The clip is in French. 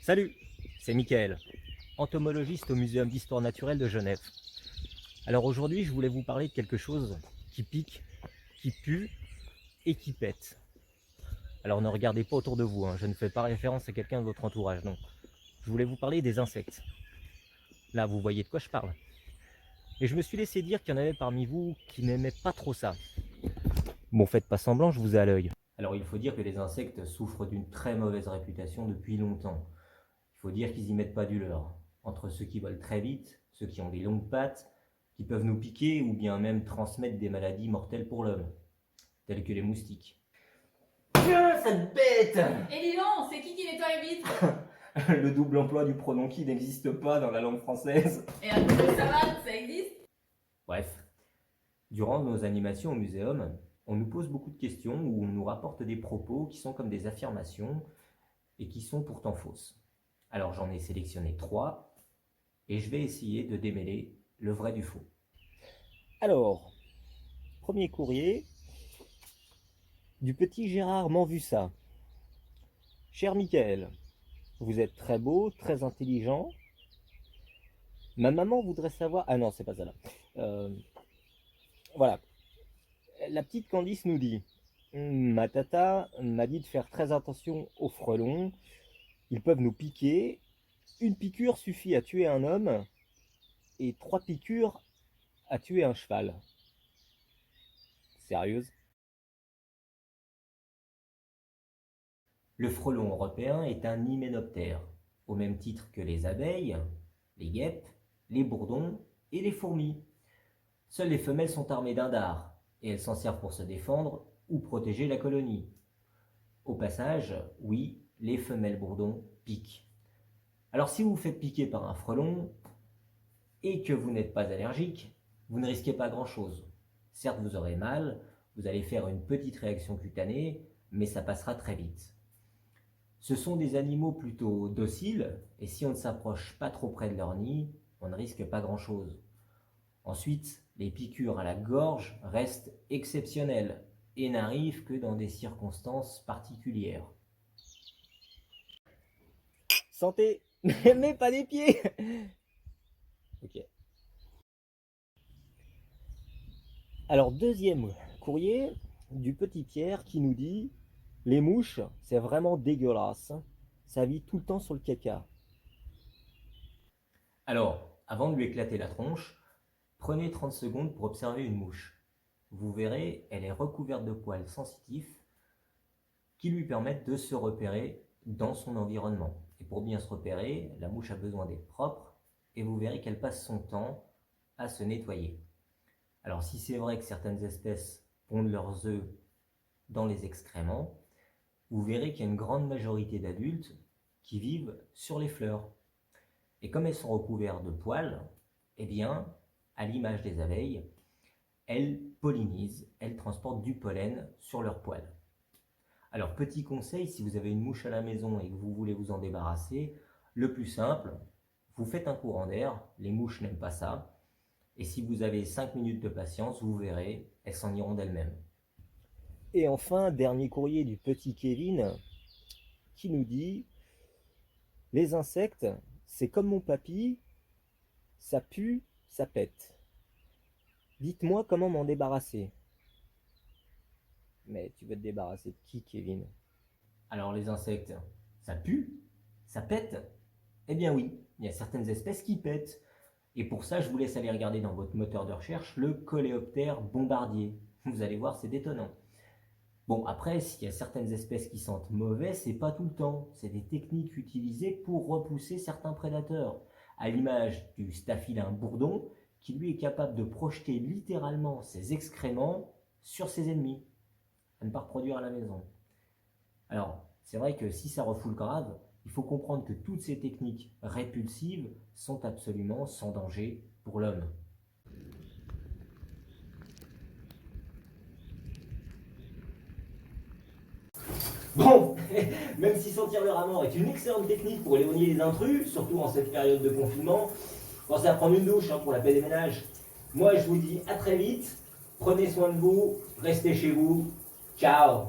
Salut, c'est Mickaël, entomologiste au Muséum d'Histoire Naturelle de Genève. Alors aujourd'hui, je voulais vous parler de quelque chose qui pique, qui pue et qui pète. Alors ne regardez pas autour de vous, je ne fais pas référence à quelqu'un de votre entourage, non. Je voulais vous parler des insectes. Là, vous voyez de quoi je parle. Et je me suis laissé dire qu'il y en avait parmi vous qui n'aimaient pas trop ça. Bon, faites pas semblant, je vous ai à l'œil. Alors il faut dire que les insectes souffrent d'une très mauvaise réputation depuis longtemps. Il faut dire qu'ils y mettent pas du leur. Entre ceux qui volent très vite, ceux qui ont des longues pattes, qui peuvent nous piquer ou bien même transmettre des maladies mortelles pour l'homme, telles que les moustiques. Tiens, cette bête! Et dis donc, c'est qui nettoie les vitres? Le double emploi du pronom qui n'existe pas dans la langue française. Et un peu de savane, ça existe? Bref, durant nos animations au muséum, on nous pose beaucoup de questions ou on nous rapporte des propos qui sont comme des affirmations et qui sont pourtant fausses. Alors j'en ai sélectionné 3 et je vais essayer de démêler le vrai du faux. Alors, premier courrier du petit Gérard Manvussa. Cher Mickaël, vous êtes très beau, très intelligent. Ma maman voudrait savoir... Ah non, c'est pas ça là. Voilà. La petite Candice nous dit: ma tata m'a dit de faire très attention aux frelons. Ils peuvent nous piquer. Une piqûre suffit à tuer un homme et 3 piqûres à tuer un cheval. Sérieuse? Le frelon européen est un hyménoptère, au même titre que les abeilles, les guêpes, les bourdons et les fourmis. Seules les femelles sont armées d'un dard, et elles s'en servent pour se défendre ou protéger la colonie. Au passage, oui, les femelles bourdons piquent. Alors si vous vous faites piquer par un frelon, et que vous n'êtes pas allergique, vous ne risquez pas grand-chose. Certes, vous aurez mal, vous allez faire une petite réaction cutanée, mais ça passera très vite. Ce sont des animaux plutôt dociles, et si on ne s'approche pas trop près de leur nid, on ne risque pas grand-chose. Ensuite, les piqûres à la gorge restent exceptionnelles et n'arrivent que dans des circonstances particulières. Santé, mais pas des pieds. Ok. Alors, deuxième courrier du petit Pierre qui nous dit: les mouches, c'est vraiment dégueulasse. Ça vit tout le temps sur le caca. Alors, avant de lui éclater la tronche, prenez 30 secondes pour observer une mouche. Vous verrez, elle est recouverte de poils sensitifs qui lui permettent de se repérer dans son environnement. Et pour bien se repérer, la mouche a besoin d'être propre et vous verrez qu'elle passe son temps à se nettoyer. Alors si c'est vrai que certaines espèces pondent leurs œufs dans les excréments, vous verrez qu'il y a une grande majorité d'adultes qui vivent sur les fleurs. Et comme elles sont recouvertes de poils, eh bien, à l'image des abeilles, elles pollinisent, elles transportent du pollen sur leurs poils. Alors, petit conseil, si vous avez une mouche à la maison et que vous voulez vous en débarrasser, le plus simple, vous faites un courant d'air, les mouches n'aiment pas ça, et si vous avez 5 minutes de patience, vous verrez, elles s'en iront d'elles-mêmes. Et enfin, dernier courrier du petit Kevin qui nous dit: les insectes, c'est comme mon papy, ça pue, ça pète. Dites-moi comment m'en débarrasser. Mais tu veux te débarrasser de qui, Kevin? Alors les insectes, ça pue? Ça pète? Eh bien oui, il y a certaines espèces qui pètent. Et pour ça, je vous laisse aller regarder dans votre moteur de recherche le coléoptère bombardier. Vous allez voir, c'est détonnant. Bon, après, s'il y a certaines espèces qui sentent mauvais, c'est pas tout le temps. C'est des techniques utilisées pour repousser certains prédateurs. À l'image du staphylin bourdon, qui lui est capable de projeter littéralement ses excréments sur ses ennemis, à ne pas reproduire à la maison. Alors, c'est vrai que si ça refoule grave, il faut comprendre que toutes ces techniques répulsives sont absolument sans danger pour l'homme. Bon, même si sentir le rat est une excellente technique pour éloigner les intrus, surtout en cette période de confinement, pensez à prendre une douche pour la paix des ménages. Moi, je vous dis à très vite, prenez soin de vous, restez chez vous, ciao.